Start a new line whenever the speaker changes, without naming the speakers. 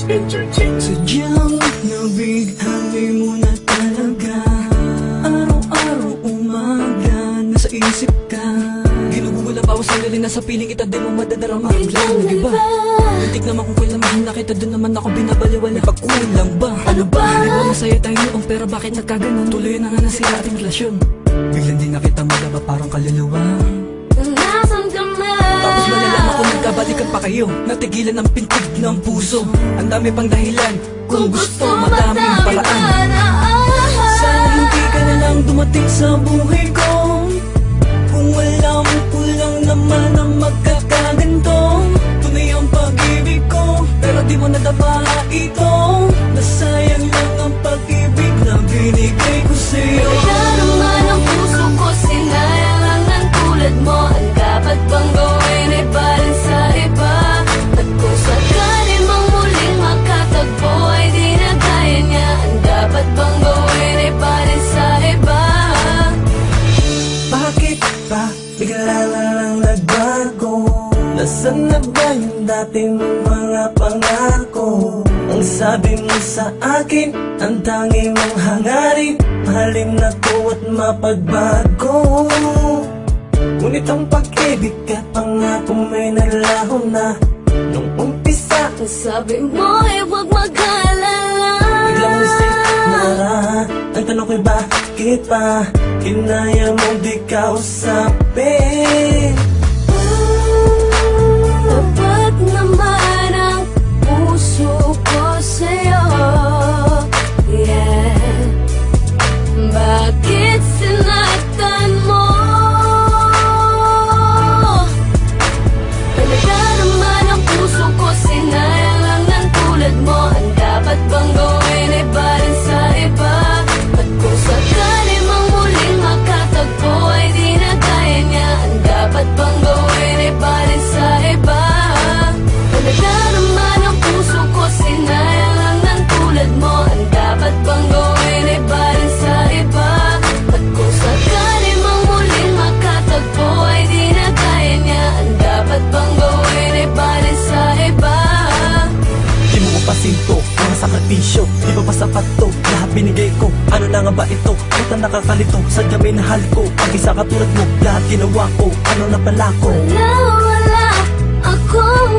Boss Entertainment.
Sadyang nabighani mo na talaga. Araw-araw umaga, nasa isip ka. Ginugugol ang bawas sa'yo, nasa piling kita, di mo madadarama. Biglang nag-iba, muntik naman kung kailan mahal na kita, doon naman ako binabaliwala. May pagkulang ba? Ano ba? Di ba masaya tayo noong, pero bakit nagkaganon? Tuloy na nga nasira ating relasyon. Biglang di na kita madaba, parang kaluluwa.
Nasaan ka na?
Tapos malalaman ko nagkabalikan pa kayo, natigilan ang pintig ng puso. Ang dami pang dahilan, kung gusto madaming paraan. Sana hindi ka na lang dumating sa buhay ko. Kung alam ko lang naman ang magkakaganto. Tunay ang pag-ibig ko, pero di mo nadapa ito. Nasayang lang ang pag-ibig na binigay ko sa'yo.
Kaya naman ang puso ko, sinayang lang ang tulad mo. Ang dapat bang gawin ay balin sa iba? At kung sakali mang muling makatagpo ay di na kaya niya. Ang dapat bang gawin ay balin sa iba?
Bakit ba bigla na lang nagbago? Nasaan na ba yung dating mga pangako? Ang sabi mo sa akin, ang tangi mong hangarin, mahalin ako at mapagbago. Ngunit ang pag-ibig at pangako may nalaho na nung umpisa.
Ang sabi mo ay huwag mag-alala.
Biglang nara, ang tanong ko'y bakit pa kinaya mong di kausapin?
Tapat naman ang puso ko sa'yo, yeah. Bakit sinaktan mo? Talaga naman ang puso ko, sinayang lang ng tulad mo. Ang dapat bang gawin ay balin sa iba? At kung sakali mang muling makatagpo ay di na kaya niya. Ang dapat bang gawin ay balin sa iba? Talaga naman ang puso ko, sinayang lang ng tulad mo. Ang dapat bang gawin ay balin sa iba? At kung sakali mang muling makatagpo ay di na kaya niya. Ang dapat bang gawin ay balin sa iba?
Di mo ko pasinto, mga sakripisyo, di ba ba sapat to? Lahat binigay ko, ano na nga ba ito? Ba't na nakakalito, sadya may nahal ko. Pag isa katulad mo, lahat ginawa ko, ano na pala ko?
Wala akong